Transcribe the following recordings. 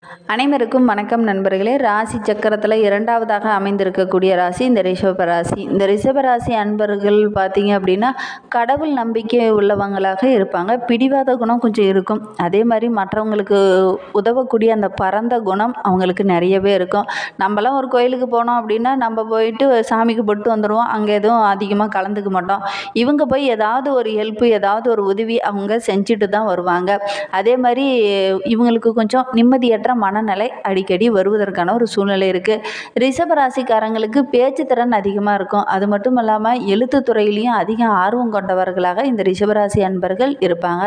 அனைவருக்கும் வணக்கம் நண்பர்களே. ராசி சக்கரத்தில் இரண்டாவதாக அமைந்திருக்கக்கூடிய ராசி இந்த ரிஷப ராசி. இந்த ரிஷப ராசி அன்பர்கள் பார்த்தீங்க அப்படின்னா கடவுள் நம்பிக்கை உள்ளவங்களாக இருப்பாங்க. பிடிவாத குணம் கொஞ்சம் இருக்கும். அதே மாதிரி மற்றவங்களுக்கு உதவக்கூடிய அந்த பரந்த குணம் அவங்களுக்கு நிறையவே இருக்கும். நம்மளாம் ஒரு கோயிலுக்கு போனோம் அப்படின்னா நம்ம போயிட்டு சாமிக்கு போட்டு வந்துடுவோம். அங்கே எதுவும் அதிகமாக கலந்துக்க மாட்டோம். இவங்க போய் ஏதாவது ஒரு ஹெல்ப்பு ஏதாவது ஒரு உதவி அவங்க செஞ்சுட்டு தான் வருவாங்க. அதே மாதிரி இவங்களுக்கு கொஞ்சம் நிம்மதியற்ற மனநிலை அடிக்கடி வருவதற்கான ஒரு சூழ்நிலை இருக்குது. ரிஷப ராசிக்காரங்களுக்கு பேச்சு திறன் அதிகமாக இருக்கும். அது மட்டும் இல்லாமல் எழுத்துத்துறையிலையும் அதிக ஆர்வம் கொண்டவர்களாக இந்த ரிஷபராசி அன்பர்கள் இருப்பாங்க.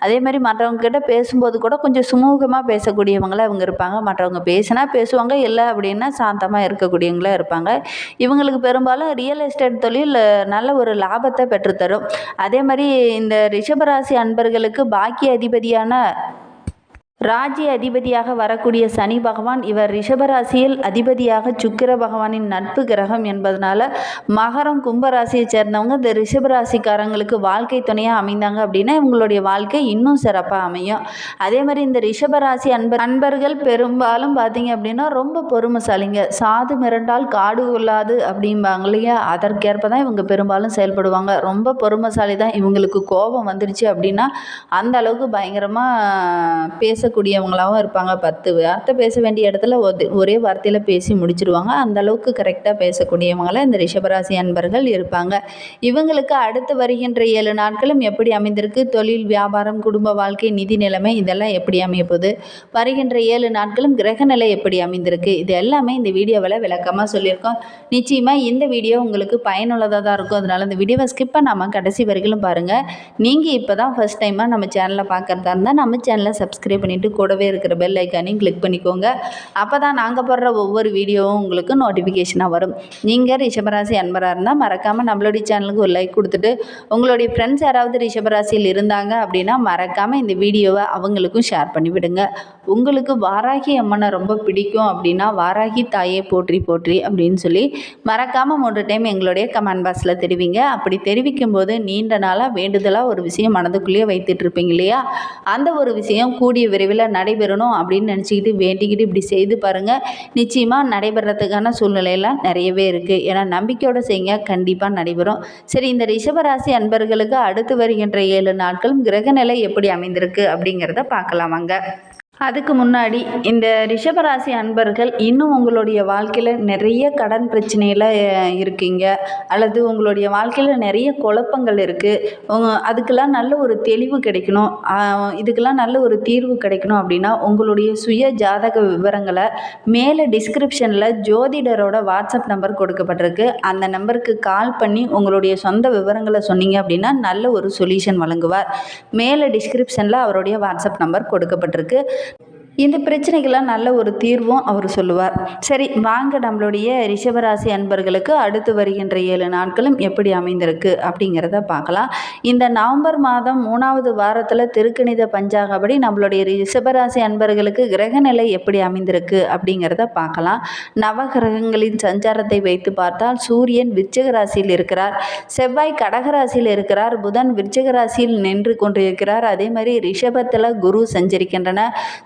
அதே மாதிரி மற்றவங்க கிட்ட பேசும்போது கூட கொஞ்சம் சுமூகமாக பேசக்கூடியவங்களாக இவங்க இருப்பாங்க. மற்றவங்க பேசினா பேசுவாங்க, இல்லை அப்படின்னா சாந்தமாக இருக்கக்கூடியவங்களாக இருப்பாங்க. இவங்களுக்கு பெரும்பாலும் ரியல் எஸ்டேட் தொழில் நல்ல ஒரு லாபத்தை பெற்றுத்தரும். அதே மாதிரி இந்த ரிஷபராசி அன்பர்களுக்கு பாக்கிய அதிபதியான ராஜ்ய அதிபதியாக வரக்கூடிய சனி பகவான் இவர் ரிஷபராசியில் அதிபதியாக சுக்கிர பகவானின் நட்பு கிரகம் என்பதனால மகரம் கும்பராசியை சேர்ந்தவங்க இந்த ரிஷபராசிக்காரங்களுக்கு வாழ்க்கை துணையாக அமைந்தாங்க அப்படின்னா இவங்களுடைய வாழ்க்கை இன்னும் சிறப்பாக அமையும். அதே மாதிரி இந்த ரிஷபராசி அன்பர்கள் பெரும்பாலும் பார்த்தீங்க அப்படின்னா ரொம்ப பொறுமைசாலிங்க. சாது மிரண்டால் காடு கொள்ளாது அப்படிம்பாங்க இல்லையா, அதற்கேற்ப தான் இவங்க பெரும்பாலும் செயல்படுவாங்க. ரொம்ப பொறுமைசாலி தான். இவங்களுக்கு கோபம் வந்துருச்சு அப்படின்னா அந்த அளவுக்கு பயங்கரமாக பேசக்கூடியவங்களாகவும் இருப்பாங்க. 10 வார்த்தை பேச வேண்டிய இடத்துல ஒரே வார்த்தையில் பேசி முடிச்சிருவாங்க. அந்த அளவுக்கு கரெக்டாக பேசக்கூடியவங்களாக இந்த ரிஷபராசி அன்பர்கள் இருப்பாங்க. இவங்களுக்கு அடுத்து வருகின்ற 7 நாட்களும் எப்படி அமைந்திருக்கு, தொழில், வியாபாரம், குடும்ப வாழ்க்கை, நிதி நிலைமை இதெல்லாம் எப்படி அமையப்போகுது, வருகின்ற 7 நாட்களும் கிரகநிலை எப்படி அமைந்திருக்கு, இது எல்லாமே இந்த வீடியோவில் விளக்கமாக சொல்லியிருக்கோம். நிச்சயமாக இந்த வீடியோ உங்களுக்கு பயனுள்ளதாக தான் இருக்கும். அதனால் இந்த வீடியோவை ஸ்கிப் பண்ணாமல் கடைசி வரைக்கும் பாருங்கள். நீங்கள் இப்போ தான் ஃபஸ்ட் டைமாக நம்ம சேனலில் பார்க்குறதா இருந்தால் நம்ம சேனலை சப்ஸ்கிரைப் பண்ணிவிட்டு கூடவே இருக்கிற பெல் ஐக்கானையும் கிளிக் பண்ணிக்கோங்க. அப்போ தான் நாங்கள் போடுற ஒவ்வொரு வீடியோவும் உங்களுக்கு நோட்டிஃபிகேஷனாக வரும். நீங்கள் ரிஷபராசி அன்பராக இருந்தால் மறக்காமல் நம்மளுடைய சேனலுக்கு ஒரு லைக் கொடுத்துட்டு உங்களுடைய ஃப்ரெண்ட்ஸ் யாராவது ரிஷபராசியில் இருந்தாங்க அப்படின்னா மறக்காமல் இந்த வீடியோவை அவங்களுக்கும் ஷேர் பண்ணிவிடுங்க. உங்களுக்கு வாராகி அம்மனை ரொம்ப பிடிக்கும் அப்படின்னா வாராகி தாயே போற்றி போற்றி அப்படின்னு சொல்லி மறக்காமல் 3 டைம் எங்களுடைய கமெண்ட் பாக்ஸில் தெரிவிங்க. அப்படி தெரிவிக்கும் போது நீண்ட நாளாக வேண்டுதலாக ஒரு விஷயம் மனதுக்குள்ளேயே வைத்துட்டு இருப்பீங்க இல்லையா, அந்த ஒரு விஷயம் கூடிய விரைவில் நடைபெறணும் அப்படின்னு நினச்சிக்கிட்டு வேண்டிக்கிட்டு இப்படி செய்து பாருங்கள். நிச்சயமாக நடைபெறத்துக்கான சூழ்நிலையெல்லாம் நிறையவே இருக்குது. ஏன்னா நம்பிக்கையோடு செய்யுங்க, கண்டிப்பாக நடைபெறும். சரி, இந்த ரிஷபராசி அன்பர்களுக்கு அடுத்து வருகின்ற 7 நாட்களும் கிரகநிலை எப்படி அமைந்திருக்கு அப்படிங்கிறத பார்க்கலாமாங்க. அதுக்கு முன்னாடி இந்த ரிஷபராசி அன்பர்கள் இன்னும் உங்களுடைய வாழ்க்கையில் நிறைய கடன் பிரச்சனையில் இருக்கீங்க, அல்லது உங்களுடைய வாழ்க்கையில் நிறைய குழப்பங்கள் இருக்குது, அதுக்கெல்லாம் நல்ல ஒரு தெளிவு கிடைக்கணும், இதுக்கெல்லாம் நல்ல ஒரு தீர்வு கிடைக்கணும் அப்படின்னா உங்களுடைய சுய ஜாதக விவரங்களை மேலே டிஸ்கிரிப்ஷனில் ஜோதிடரோட வாட்ஸ்அப் நம்பர் கொடுக்கப்பட்டிருக்கு. அந்த நம்பருக்கு கால் பண்ணி உங்களுடைய சொந்த விவரங்களை சொன்னீங்க அப்படின்னா நல்ல ஒரு சொல்யூஷன் வழங்குவார். மேலே டிஸ்கிரிப்ஷனில் அவருடைய வாட்ஸ்அப் நம்பர் கொடுக்கப்பட்டிருக்கு. இந்த பிரச்சனைக்கெல்லாம் நல்ல ஒரு தீர்வும் அவர் சொல்லுவார். சரி, வாங்க நம்மளுடைய ரிஷபராசி அன்பர்களுக்கு அடுத்து வருகின்ற 7 நாட்களும் எப்படி அமைந்திருக்கு அப்படிங்கிறத பார்க்கலாம். இந்த நவம்பர் மாதம் 3வது வாரத்தில் திருக்கணித பஞ்சாங்கப்படி நம்மளுடைய ரிஷபராசி அன்பர்களுக்கு கிரகநிலை எப்படி அமைந்திருக்கு அப்படிங்கிறத பார்க்கலாம். நவகிரகங்களின் சஞ்சாரத்தை வைத்து பார்த்தால் சூரியன் விருச்சிக ராசியில் இருக்கிறார், செவ்வாய் கடகராசியில் இருக்கிறார், புதன் விருச்சிக ராசியில் நின்று கொண்டிருக்கிறார். அதே மாதிரி ரிஷபத்தில் குரு சஞ்சரிக்கின்றன,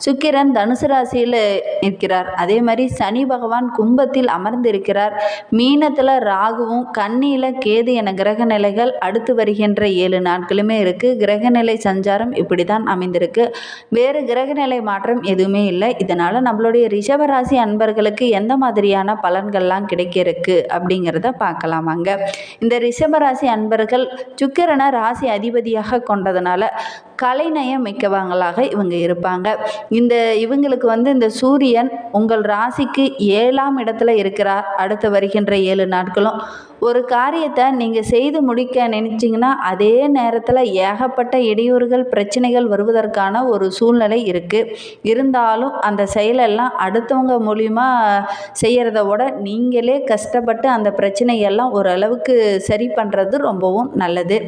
சுக்கிரன் தனுசு ராசியில் இருக்கிறார். அதே மாதிரி சனி பகவான் கும்பத்தில் அமர்ந்திருக்கிறார், மீனத்தில் ராகுவும் கன்னியில் கேது என கிரக நிலைகள் அடுத்து வருகின்ற 7 நாட்களுமே இருக்குது. கிரகநிலை சஞ்சாரம் இப்படி தான் அமைந்திருக்கு. வேறு கிரகநிலை மாற்றம் எதுவுமே இல்லை. இதனால் நம்மளுடைய ரிஷபராசி அன்பர்களுக்கு எந்த மாதிரியான பலன்கள்லாம் கிடைக்க இருக்கு அப்படிங்கிறத பார்க்கலாமாங்க. இந்த ரிஷபராசி அன்பர்கள் சுக்கிரனை ராசி அதிபதியாக கொண்டதுனால கலைநயம் மிக்கவங்களாக இவங்க இருப்பாங்க. இவங்களுக்கு இந்த சூரியன் உங்கள் ராசிக்கு 7ஆம் இடத்துல இருக்கிறார். அடுத்து வருகின்ற 7 நாட்களும் ஒரு காரியத்தை நீங்கள் செய்து முடிக்க நினச்சிங்கன்னா அதே நேரத்தில் ஏகப்பட்ட இடையூறுகள் பிரச்சனைகள் வருவதற்கான ஒரு சூழ்நிலை இருக்குது. இருந்தாலும் அந்த செயலெல்லாம் அடுத்தவங்க மூலிமா செய்கிறத விட நீங்களே கஷ்டப்பட்டு அந்த பிரச்சனையெல்லாம் ஓரளவுக்கு சரி பண்ணுறது ரொம்பவும் நல்லது.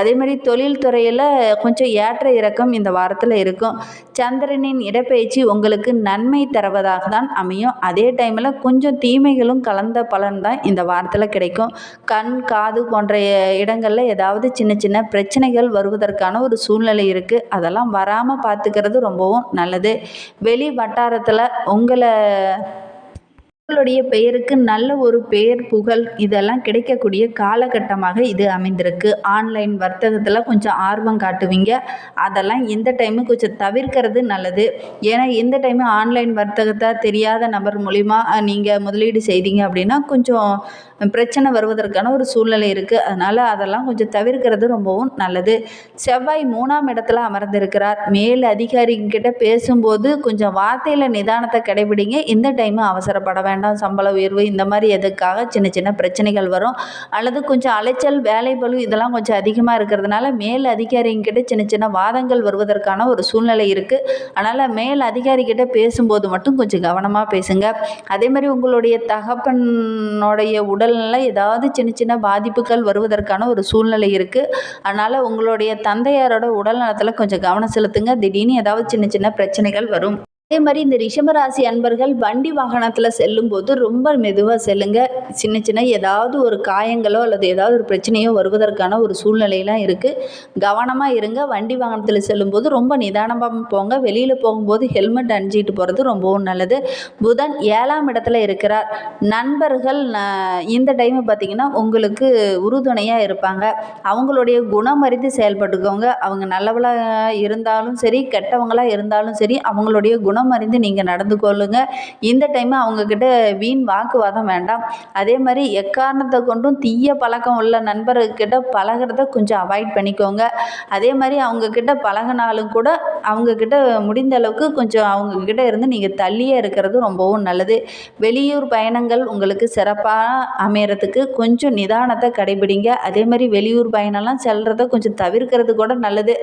அதே மாதிரி தொழில் துறையில் கொஞ்சம் ஏற்ற இறக்கம் இந்த வாரத்தில் இருக்கும். சந்திரனின் இடப்பெயர்ச்சி உங்களுக்கு நன்மை தருவதாக தான் அமையும். அதே டைமில் கொஞ்சம் தீமைகளும் கலந்த பலன் தான் இந்த வாரத்தில் கிடைக்கும். கண் காது போன்ற இடங்களில் ஏதாவது சின்ன சின்ன பிரச்சனைகள் வருவதற்கான ஒரு சூழ்நிலை இருக்குது. அதெல்லாம் வராமல் பார்த்துக்கிறது ரொம்பவும் நல்லது. வெளி வட்டாரத்தில் உங்களுடைய பெயருக்கு நல்ல ஒரு பெயர் புகழ் இதெல்லாம் கிடைக்கக்கூடிய காலகட்டமாக இது அமைந்திருக்கு. ஆன்லைன் வர்த்தகத்தில் கொஞ்சம் ஆர்வம் காட்டுவீங்க. அதெல்லாம் இந்த டைமு கொஞ்சம் தவிர்க்கிறது நல்லது. ஏன்னா இந்த டைமு ஆன்லைன் வர்த்தகத்தை தெரியாத நபர் மூலிமா நீங்கள் முதலீடு செய்தீங்க அப்படின்னா கொஞ்சம் பிரச்சனை வருவதற்கான ஒரு சூழ்நிலை இருக்குது. அதனால் அதெல்லாம் கொஞ்சம் தவிர்க்கிறது ரொம்பவும் நல்லது. செவ்வாய் 3ஆம் இடத்துல அமர்ந்திருக்கிறார். மேல் அதிகாரிகிட்ட பேசும்போது கொஞ்சம் வார்த்தையில் நிதானத்தை கடைபிடிங்க. இந்த டைமு அவசரப்பட வேண்டாம். சம்பள உயர்வு இந்த மாதிரி எதுக்காக சின்ன சின்ன பிரச்சனைகள் வரும். அல்லது கொஞ்சம் அலைச்சல் வேலை பளு இதெல்லாம் கொஞ்சம் அதிகமாக இருக்கிறதுனால மேல் அதிகாரிகிட்ட சின்ன சின்ன வாதங்கள் வருவதற்கான ஒரு சூழ்நிலை இருக்குது. அதனால் மேல் அதிகாரிகிட்ட பேசும்போது மட்டும் கொஞ்சம் கவனமாக பேசுங்க. அதே மாதிரி உங்களுடைய தகப்பனுடைய உடல்நிலை ஏதாவது சின்ன சின்ன பாதிப்புகள் வருவதற்கான ஒரு சூழ்நிலை இருக்குது. அதனால் உங்களுடைய தந்தையாரோட உடல் நலத்தில் கொஞ்சம் கவனம் செலுத்துங்க. திடீர்னு ஏதாவது சின்ன சின்ன பிரச்சனைகள் வரும். அதே மாதிரி இந்த ரிஷபராசி அன்பர்கள் வண்டி வாகனத்தில் செல்லும்போது ரொம்ப மெதுவாக செல்லுங்க. சின்ன சின்ன ஏதாவது ஒரு காயங்களோ அல்லது ஏதாவது ஒரு பிரச்சனையோ வருவதற்கான ஒரு சூழ்நிலையெல்லாம் இருக்குது. கவனமாக இருங்க. வண்டி வாகனத்தில் செல்லும்போது ரொம்ப நிதானமாக போங்க. வெளியில் போகும்போது ஹெல்மெட் அணிஞ்சிட்டு போகிறது ரொம்பவும் நல்லது. புதன் 7ஆம் இடத்துல இருக்கிறார். நண்பர்கள் இந்த டைமு பார்த்திங்கன்னா உங்களுக்கு உறுதுணையாக இருப்பாங்க. அவங்களுடைய குணம் அறிந்து செயல்பட்டுக்கோங்க. அவங்க நல்லவளாக இருந்தாலும் சரி கெட்டவங்களாக இருந்தாலும் சரி அவங்களுடைய குணம் அறிந்து நீங்கள் நடந்து கொள்ளுங்க. இந்த டைம் அவங்கக்கிட்ட வீண் வாக்குவாதம் வேண்டாம். அதே மாதிரி எக்காரணத்தை கொண்டும் தீய பழக்கம் உள்ள நண்பர்கிட்ட பழகிறத கொஞ்சம் அவாய்ட் பண்ணிக்கோங்க. அதே மாதிரி அவங்கக்கிட்ட பழகினாலும் கூட அவங்கக்கிட்ட முடிந்த அளவுக்கு கொஞ்சம் அவங்கக்கிட்ட இருந்து நீங்கள் தள்ளியே இருக்கிறது ரொம்பவும் நல்லது. வெளியூர் பயணங்கள் உங்களுக்கு சிறப்பாக அமையறதுக்கு கொஞ்சம் நிதானத்தை கடைபிடிங்க. அதே மாதிரி வெளியூர் பயணம்லாம் செல்றதை கொஞ்சம் தவிர்க்கிறது கூட நல்லது.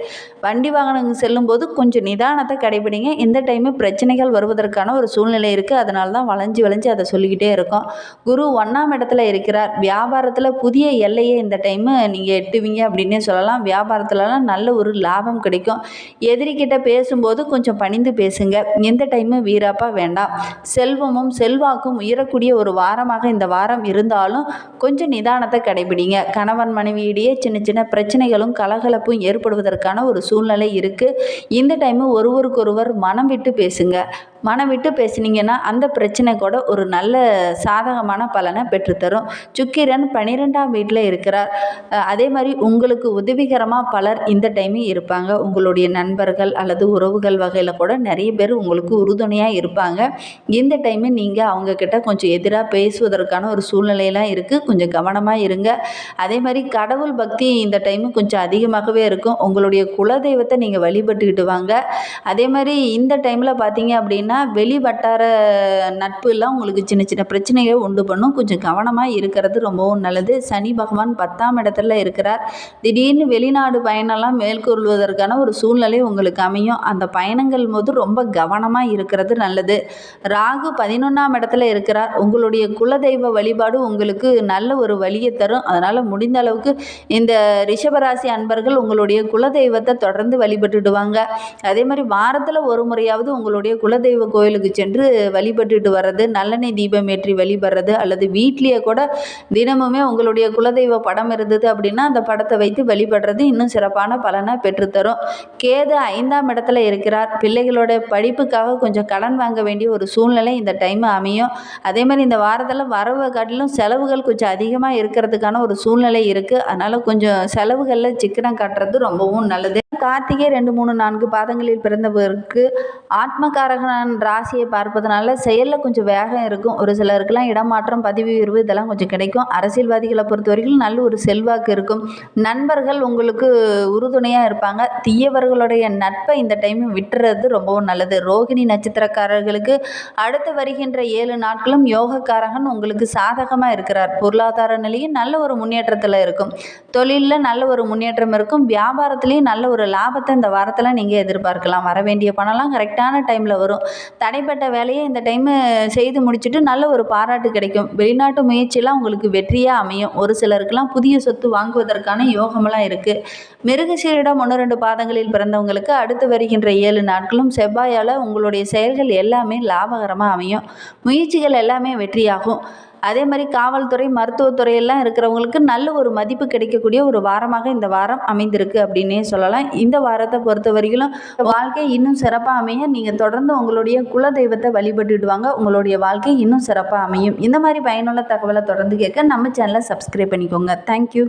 வண்டி வாகனங்கள் செல்லும்போது கொஞ்சம் நிதானத்தை கடைபிடிங்க. இந்த டைமு பிரச்சனைகள் வருவதற்கான ஒரு சூழ்நிலை இருக்குது. அதனால தான் வளைஞ்சு அதை சொல்லிக்கிட்டே இருக்கோம். குரு 1ஆம் இடத்துல இருக்கிறார். வியாபாரத்தில் புதிய எல்லையை இந்த டைமு நீங்கள் எட்டுவீங்க அப்படின்னே சொல்லலாம். வியாபாரத்துலலாம் நல்ல ஒரு லாபம் கிடைக்கும். எதிரிக்கிட்ட பேசும்போது கொஞ்சம் பணிந்து பேசுங்க. இந்த டைமு வீராப்பாக வேண்டாம். செல்வமும் செல்வாக்கும் உயரக்கூடிய ஒரு வாரமாக இந்த வாரம் இருந்தாலும் கொஞ்சம் நிதானத்தை கடைபிடிங்க. கணவன் மனைவியிடையே சின்ன சின்ன பிரச்சனைகளும் கலகலப்பும் ஏற்படுவதற்கான ஒரு சூழ்நிலை இருக்குது. இந்த டைமு ஒருவருக்கொருவர் மனம் விட்டு பேசுங்க. மனம் விட்டு பேசினீங்கன்னா அந்த பிரச்சனை கூட ஒரு நல்ல சாதகமான பலனை பெற்றுத்தரும். சுக்கிரன் 12ஆம் வீட்டில் இருக்கிறார். அதே மாதிரி உங்களுக்கு உதவிகரமாக பலர் இந்த டைமு இருப்பாங்க. உங்களுடைய நண்பர்கள் அல்லது உறவுகள் வகையில் கூட நிறைய பேர் உங்களுக்கு உறுதுணையாக இருப்பாங்க. இந்த டைமு நீங்கள் அவங்கக்கிட்ட கொஞ்சம் எதிராக பேசுவதற்கான ஒரு சூழ்நிலையெல்லாம் இருக்குது. கொஞ்சம் கவனமாக இருங்க. அதே மாதிரி கடவுள் பக்தி இந்த டைமு கொஞ்சம் அதிகமாகவே இருக்கும். உங்களுடைய குலதெய்வத்தை நீங்கள் வழிபட்டுக்கிட்டு வாங்க. அதே மாதிரி இந்த டைமில் பார்த்தீங்க அப்படின்னா வெளி வட்டார நட்புலாம் உங்களுக்கு சின்ன சின்ன பிரச்சனைகளை உண்டு பண்ணும். கொஞ்சம் கவனமாக இருக்கிறது ரொம்பவும் நல்லது. சனி பகவான் 10ஆம் இடத்துல இருக்கிறார். திடீர்னு வெளிநாடு பயணம்லாம் மேற்கொள்வதற்கான ஒரு சூழ்நிலை உங்களுக்கு அமையும். அந்த பயணங்கள் போது ரொம்ப கவனமாக இருக்கிறது நல்லது. ராகு 11ஆம் இடத்துல இருக்கிறார். உங்களுடைய குலதெய்வ வழிபாடு உங்களுக்கு நல்ல ஒரு வழியை தரும். அதனால் முடிந்த அளவுக்கு இந்த ரிஷபராசி அன்பர்கள் உங்களுடைய குலதெய்வத்தை தொடர்ந்து வழிபட்டுடுவாங்க. அதே மாதிரி வாரத்தில் ஒரு முறையாவது உங்களுடைய குலதெய்வ கோயிலுக்கு சென்று வழிபட்டுட்டு வர்றது, நல்லெண்ணெய் தீபம் ஏற்றி வழிபடுறது அல்லது வீட்லேயே கூட தினமுமே உங்களுடைய குலதெய்வ படம் இருந்தது அப்படின்னா அந்த படத்தை வைத்து வழிபடுறது இன்னும் சிறப்பான பலனை பெற்றுத்தரும். கேது 5ஆம் இடத்துல இருக்கிறார். பிள்ளைகளோட படிப்புக்காக கொஞ்சம் கடன் வாங்க வேண்டிய ஒரு சூழ்நிலை இந்த டைம் அமையும். அதே மாதிரி இந்த வாரத்தில் வரவை காட்டிலும் செலவுகள் கொஞ்சம் அதிகமாக இருக்கிறதுக்கான ஒரு சூழ்நிலை இருக்குது. அதனால் கொஞ்சம் செலவுகளில் சிக்கனம் காட்டுறது ரொம்பவும் நல்லது. கார்த்திகை 2, 3, 4 பாதங்களில் பிறந்தவருக்கு ஆத்மகாரகன் ராசியை பார்ப்பதனால செயலில் கொஞ்சம் வேகம் இருக்கும். ஒரு சிலருக்கெல்லாம் இடமாற்றம் பதவி உயர்வு இதெல்லாம் கொஞ்சம் கிடைக்கும். அரசியல்வாதிகளை பொறுத்த வரைக்கும் நல்ல ஒரு செல்வாக்கு இருக்கும். நண்பர்கள் உங்களுக்கு உறுதுணையாக இருப்பாங்க. தீயவர்களுடைய நட்பை இந்த டைம் விட்டுறது ரொம்பவும் நல்லது. ரோகிணி நட்சத்திரக்காரர்களுக்கு அடுத்து வருகின்ற 7 நாட்களும் யோகக்காரகன் உங்களுக்கு சாதகமாக இருக்கிறார். பொருளாதார நிலையும் நல்ல ஒரு முன்னேற்றத்தில் இருக்கும். தொழிலில் நல்ல ஒரு முன்னேற்றம் இருக்கும். வியாபாரத்துலேயும் நல்ல ஒரு லாபத்தை இந்த வாரத்தில் நீங்கள் எதிர்பார்க்கலாம். வர வேண்டிய பணம்லாம் கரெக்டான டைமில் வரும். தடைப்பட்ட வேலையை இந்த டைமு செய்து முடிச்சுட்டு நல்ல ஒரு பாராட்டு கிடைக்கும். வெளிநாட்டு முயற்சியெல்லாம் உங்களுக்கு வெற்றியாக அமையும். ஒரு சிலருக்கெல்லாம் புதிய சொத்து வாங்குவதற்கான யோகமெல்லாம் இருக்குது. மிருகசீரிடம் 1-2 பாதங்களில் பிறந்தவங்களுக்கு அடுத்து வருகின்ற 7 நாட்களும் செவ்வாயால் உங்களுடைய செயல்கள் எல்லாமே லாபகரமாக அமையும். முயற்சிகள் எல்லாமே வெற்றியாகும். அதே மாதிரி காவல்துறை, மருத்துவத்துறையெல்லாம் இருக்கிறவங்களுக்கு நல்ல ஒரு மதிப்பு கிடைக்கக்கூடிய ஒரு வாரமாக இந்த வாரம் அமைந்திருக்கு அப்படின்னே சொல்லலாம். இந்த வாரத்தை பொறுத்த வரைக்கும் வாழ்க்கை இன்னும் சிறப்பாக அமைய நீங்கள் தொடர்ந்து உங்களுடைய குலதெய்வத்தை வழிபட்டுட்டு வாங்க. உங்களுடைய வாழ்க்கை இன்னும் சிறப்பாக அமையும். இந்த மாதிரி பயனுள்ள தகவலை தொடர்ந்து கேட்க நம்ம சேனலை சப்ஸ்கிரைப் பண்ணிக்கோங்க. தேங்க்யூ.